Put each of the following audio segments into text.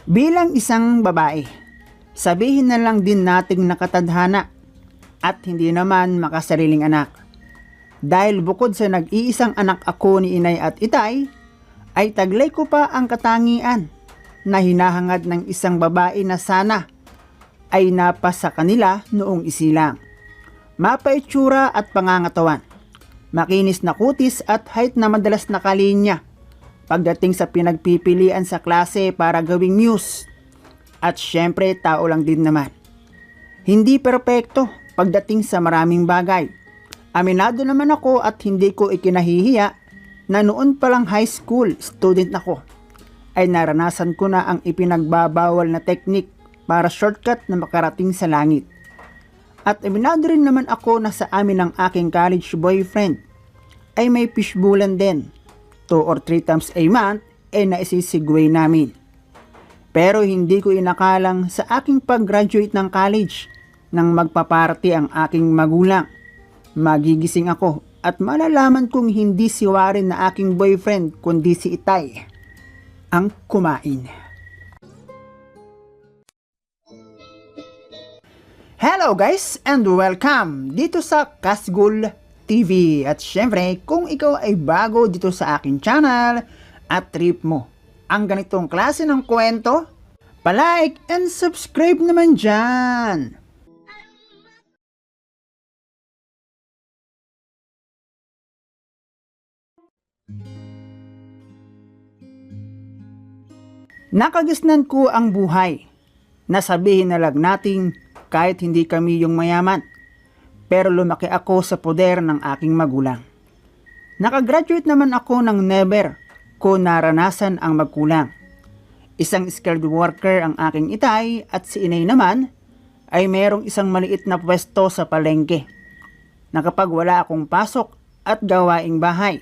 Bilang isang babae, sabihin na lang din nating nakatadhana at hindi naman makasariling anak. Dahil bukod sa nag-iisang anak ako ni inay at itay, ay taglay ko pa ang katangian na hinahangad ng isang babae na sana ay napasa kanila noong isilang. Mapaitsura at pangangatawan, makinis na kutis at height na madalas nakalinya pagdating sa pinagpipilian sa klase para gawing muse. At syempre tao lang din naman. Hindi perpekto pagdating sa maraming bagay. Aminado naman ako at hindi ko ikinahihiya na noon palang high school student ako ay naranasan ko na ang ipinagbabawal na teknik para shortcut na makarating sa langit. At aminado rin naman ako na sa amin ng aking college boyfriend ay may fishbowlan din. 2 or 3 times a month ay naisisigway namin. Pero hindi ko inakalang sa aking pag-graduate ng college nang magpaparty ang aking magulang. Magigising ako at malalaman kong hindi si Warren na aking boyfriend kundi si Itay ang kumain. Hello guys and welcome dito sa Kasgul TV. At syempre kung ikaw ay bago dito sa aking channel at trip mo ang ganitong klase ng kwento, palike and subscribe naman dyan. Nakagisnan ko ang buhay. Nasabihin na lang nating kahit hindi kami yung mayaman, pero lumaki ako sa poder ng aking magulang. Nakagraduate naman ako ng never ko naranasan ang magkulang. Isang skilled worker ang aking itay at si inay naman ay merong isang maliit na pwesto sa palengke. Na kapag wala akong pasok at gawaing bahay,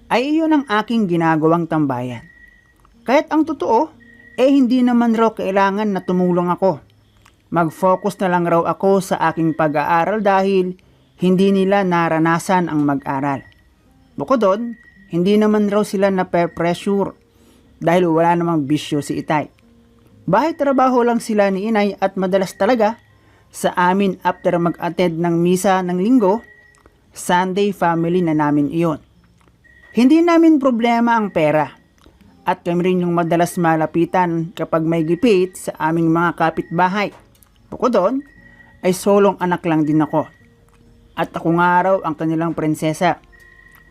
ay iyon ang aking ginagawang tambayan. Kahit ang totoo, hindi naman raw kailangan na tumulong ako. Mag-focus na lang raw ako sa aking pag-aaral dahil hindi nila naranasan ang mag-aral. Bukod doon, hindi naman raw sila na-pressure dahil wala namang bisyo si itay. Bahay trabaho lang sila ni inay at madalas talaga sa amin after mag-attend ng misa ng linggo, Sunday family na namin iyon. Hindi namin problema ang pera at kami rin yung madalas malapitan kapag may gipit sa aming mga kapitbahay. Bukod doon, ay solong anak lang din ako. At ako nga raw ang kanilang prinsesa.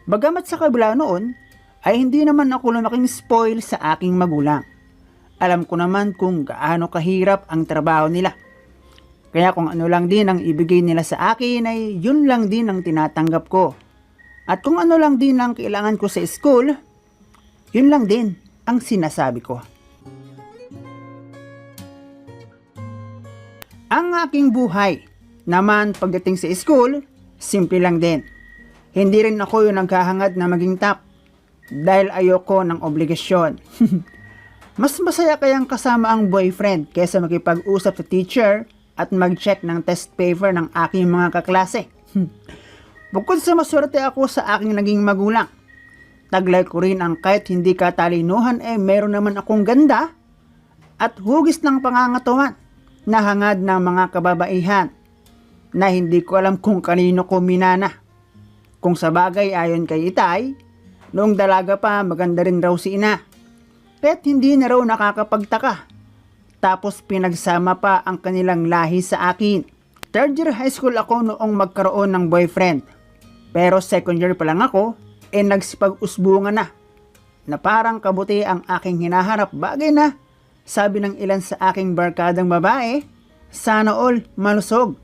Bagamat sa kabila noon, ay hindi naman ako lumaking spoil sa aking magulang. Alam ko naman kung gaano kahirap ang trabaho nila. Kaya kung ano lang din ang ibigay nila sa akin ay yun lang din ang tinatanggap ko. At kung ano lang din ang kailangan ko sa school, yun lang din ang sinasabi ko. Ang aking buhay naman pagdating sa school, simple lang din. Hindi rin ako yung naghahangad na maging top dahil ayoko ng obligasyon. Mas masaya kayang kasama ang boyfriend kaysa makipag-usap sa teacher at mag-check ng test paper ng aking mga kaklase. Bukod sa maswerte ako sa aking naging magulang, taglay ko rin ang kahit hindi katalinuhan meron naman akong ganda at hugis ng pangangatawan na hangad ng mga kababaihan na hindi ko alam kung kanino ko minana. Kung sa bagay ayon kay itay, noong dalaga pa maganda rin raw si ina. Kahit hindi na raw nakakapagtaka. Tapos pinagsama pa ang kanilang lahi sa akin. 3rd year high school ako noong magkaroon ng boyfriend. Pero 2nd year pa lang ako, nagsipag-usbungan na parang kabuti ang aking hinaharap. Bagay na, sabi ng ilan sa aking barkadang babae, sana all malusog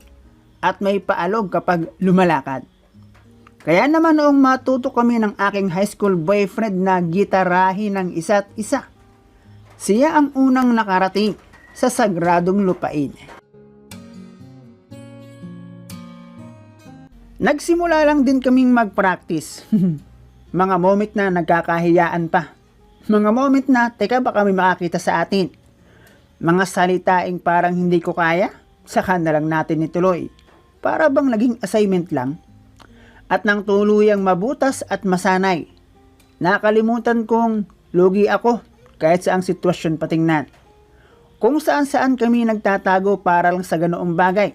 at may paalog kapag lumalakad. Kaya naman noong matuto kami ng aking high school boyfriend na gitarahin ng isa't isa, siya ang unang nakarating sa sagradong lupain. Nagsimula lang din kaming mag-practice. Mga moment na nagkakahiyaan pa. Mga moment na, teka baka may makakita sa atin. Mga salitaing parang hindi ko kaya, saka na lang natin ituloy. Para bang naging assignment lang. At nang tuluyang mabutas at masanay, nakalimutan kong lugi ako kahit sa ang sitwasyon patingnan. kung saan-saan kami nagtatago para lang sa ganoong bagay.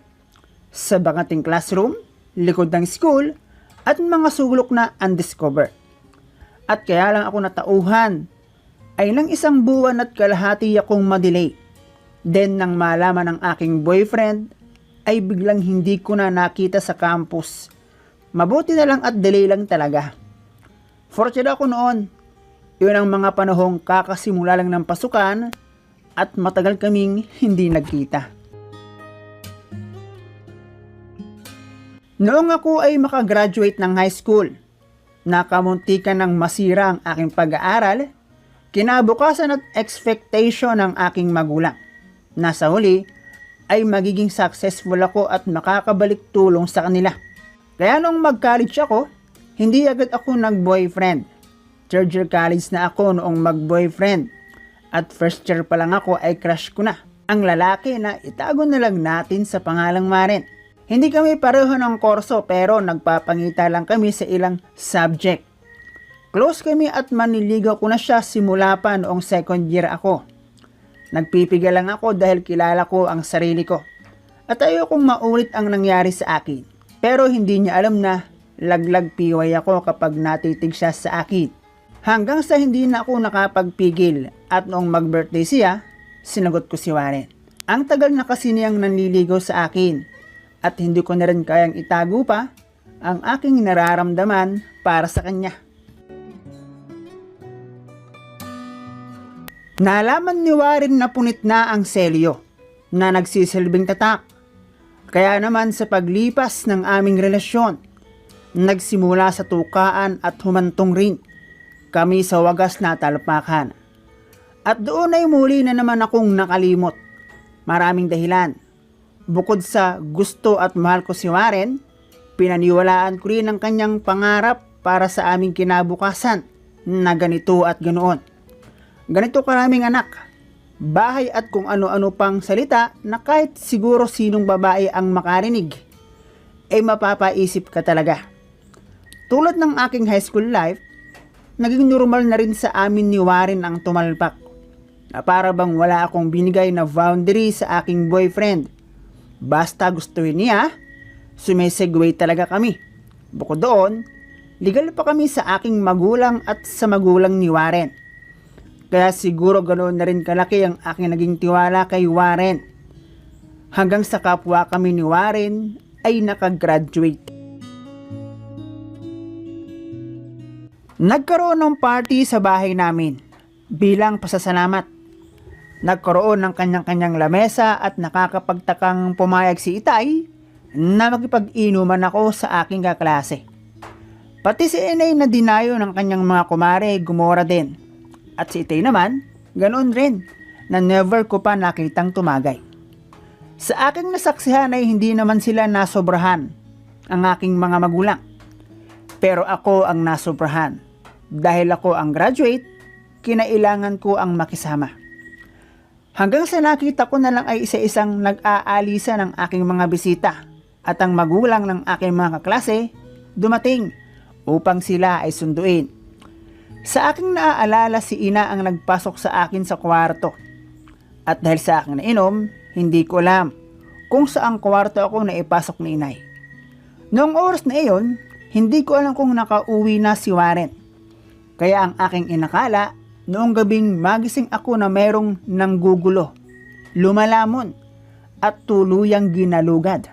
Sa bangating classroom, likod ng school, at mga sulok na undiscovered. At kaya lang ako natauhan ay nang isang buwan at kalahati akong madelay. Then nang malaman ng aking boyfriend ay biglang hindi ko na nakita sa campus. Mabuti na lang at delay lang talaga. Fortunate ako noon. Yun ang mga panahong kakasimula lang ng pasukan at matagal kaming hindi nagkita. Noong ako ay makagraduate ng high school, nakamuntikan ng masira ang aking pag-aaral, kinabukasan at expectation ng aking magulang. Nasa huli ay magiging successful ako at makakabalik tulong sa kanila. Kaya nung mag-college ako, hindi agad ako nag-boyfriend. Third year college na ako noong mag-boyfriend. At first year pa lang ako ay crush ko na. Ang lalaki na itago na lang natin sa pangalang Maren. Hindi kami pareho ng korso pero nagpapangita lang kami sa ilang subject. Close kami at maniligaw ko na siya simula pa noong second year ako. Nagpipigal lang ako dahil kilala ko ang sarili ko. At ayokong maulit ang nangyari sa akin. Pero hindi niya alam na laglag piway ako kapag natitig siya sa akin. Hanggang sa hindi na ako nakapagpigil at noong mag-birthday siya, sinagot ko si Warren. Ang tagal na kasi niyang nanliligaw sa akin. At hindi ko na rin kayang itago pa ang aking nararamdaman para sa kanya. Nalaman ni Warren na punit na ang selyo na nagsisilbing tatak. Kaya naman sa paglipas ng aming relasyon, nagsimula sa tukaan at humantong rin kami sa wagas na talpakan. At doon ay muli na naman akong nakalimot. Maraming dahilan. Bukod sa gusto at mahal ko si Warren, pinaniwalaan ko rin ang kanyang pangarap para sa aming kinabukasan na ganito at ganoon. Ganito karaming anak, bahay at kung ano-ano pang salita na kahit siguro sinong babae ang makarinig, ay mapapaisip ka talaga. Tulad ng aking high school life, naging normal na rin sa amin ni Warren ang tumalpak. Na para bang wala akong binigay na boundary sa aking boyfriend. Basta gustuhin niya, sumisegue talaga kami. Bukod doon, legal pa kami sa aking magulang at sa magulang ni Warren. Kaya siguro ganoon na rin kalaki ang aking naging tiwala kay Warren. Hanggang sa kapwa kami ni Warren ay nakagraduate. Nagkaroon ng party sa bahay namin bilang pasasalamat. Nagkaroon ng kanyang-kanyang lamesa at nakakapagtakang pumayag si Itay na makipag-inuman ako sa aking kaklase. Pati si Inay na dinayo ng kanyang mga kumare gumora din. At si Itay naman, ganoon rin na never ko pa nakitang tumagay. Sa aking nasaksihan ay hindi naman sila nasobrahan ang aking mga magulang. Pero ako ang nasobrahan. Dahil ako ang graduate, kinailangan ko ang makisama. Hanggang sa nakita ko na lang ay isa-isang nag-aalisa ng aking mga bisita at ang magulang ng aking mga kaklase dumating upang sila ay sunduin. Sa aking naaalala si Ina ang nagpasok sa akin sa kwarto. At dahil sa aking nainom, hindi ko alam kung saang kwarto ako na ipasok ni Inay. Noong oras na iyon, hindi ko alam kung nakauwi na si Warren. Kaya ang aking inakala, noong gabing magising ako na merong nanggugulo, lumalamon, at tuluyang ginalugad.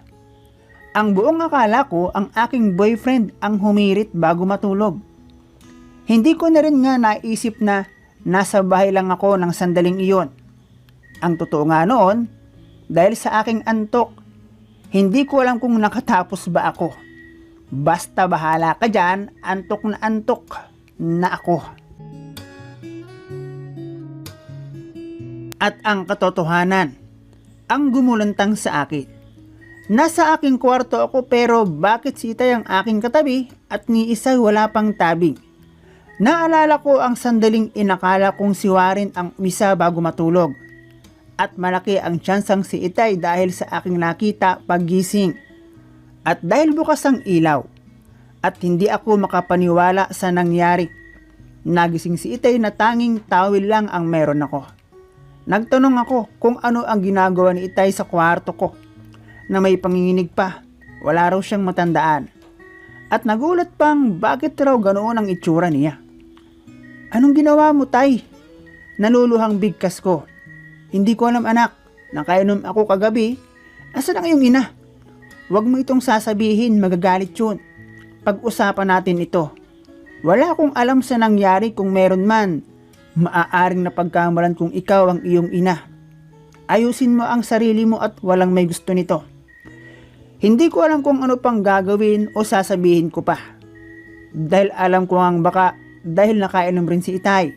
Ang buong akala ko ang aking boyfriend ang humirit bago matulog. Hindi ko na rin nga naisip na nasa bahay lang ako ng sandaling iyon. Ang totoo nga noon, dahil sa aking antok, hindi ko alam kung nakatapos ba ako. Basta bahala ka dyan, antok na ako. At ang katotohanan, ang gumulantang sa akin. Nasa aking kwarto ako pero bakit si Itay ang aking katabi at ni isa wala pang tabing? Naalala ko ang sandaling inakala kong si Warren ang umisa bago matulog. At malaki ang tsansang si Itay dahil sa aking nakita paggising. At dahil bukas ang ilaw. At hindi ako makapaniwala sa nangyari. Nagising si Itay na tanging tawil lang ang meron ako. Nagtanong ako kung ano ang ginagawa ni Itay sa kwarto ko na may panginginig pa. Wala raw siyang matandaan. At nagulat pang bakit raw ganoon ang itsura niya. Anong ginawa mo, Tay? Naluluhang bigkas ko. Hindi ko alam, anak. Nakainom ako kagabi. Asan ang iyong ina? Huwag mo itong sasabihin, magagalit yun. Pag-usapan natin ito. Wala akong alam sa nangyari, kung meron man. Maaaring napagkamalan kung ikaw ang iyong ina. Ayusin mo ang sarili mo at walang may gusto nito. Hindi ko alam kung ano pang gagawin o sasabihin ko pa. Dahil alam ko ang baka dahil nakainom rin si Itay.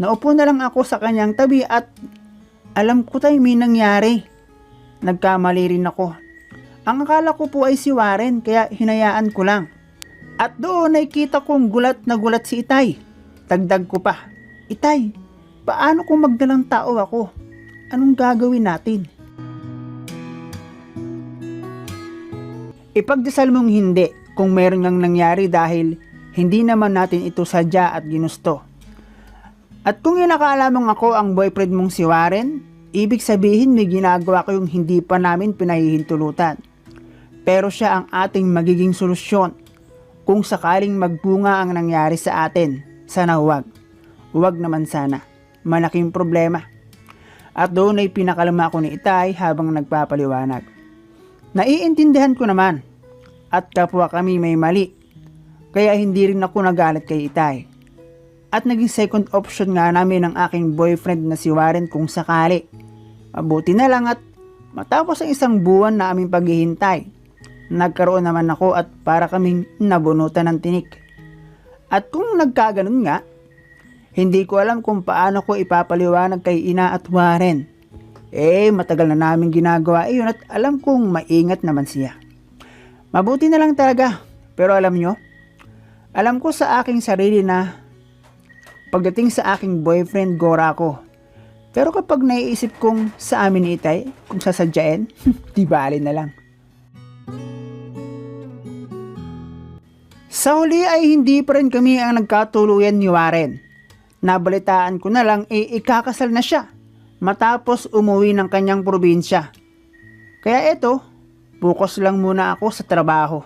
Naupo na lang ako sa kanyang tabi at alam ko, Tay, may nangyari. Nagkamali rin ako. Ang akala ko po ay si Warren kaya hinayaan ko lang. At doon ay kita kong gulat na gulat si Itay. Dagdag ko pa, Itay, paano kung magdalang tao ako? Anong gagawin natin? Ipagdasal mong hindi kung meron ngang nangyari dahil hindi naman natin ito sadya at ginusto. At kung inakala mong ako ang boyfriend mong si Warren, ibig sabihin may ginagawa ko yung hindi pa namin pinahihintulutan. Pero siya ang ating magiging solusyon kung sakaling magbunga ang nangyari sa atin. Sana huwag. Huwag naman sana. Malaking problema. At doon ay pinakalama ko ni Itay habang nagpapaliwanag. Naiintindihan ko naman at kapwa kami may mali. Kaya hindi rin ako nagalit kay Itay. At naging second option nga namin ang aking boyfriend na si Warren kung sakali. Mabuti na lang at matapos ang isang buwan na aming paghihintay, nagkaroon naman ako at para kaming nabunutan ng tinik. At kung nagkaganon nga, hindi ko alam kung paano ko ipapaliwanag kay Ina at Warren. Matagal na namin ginagawa iyon at alam kong maingat naman siya. Mabuti na lang talaga. Pero alam nyo, alam ko sa aking sarili na pagdating sa aking boyfriend, gora ko. Pero kapag naiisip kong sa amin ni Itay, kung sasadyain, di bali na lang. Sa huli ay hindi pa rin kami ang nagkatuluyan ni Warren. Nabalitaan ko na lang ikakasal na siya matapos umuwi ng kanyang probinsya. Kaya eto, focus lang muna ako sa trabaho.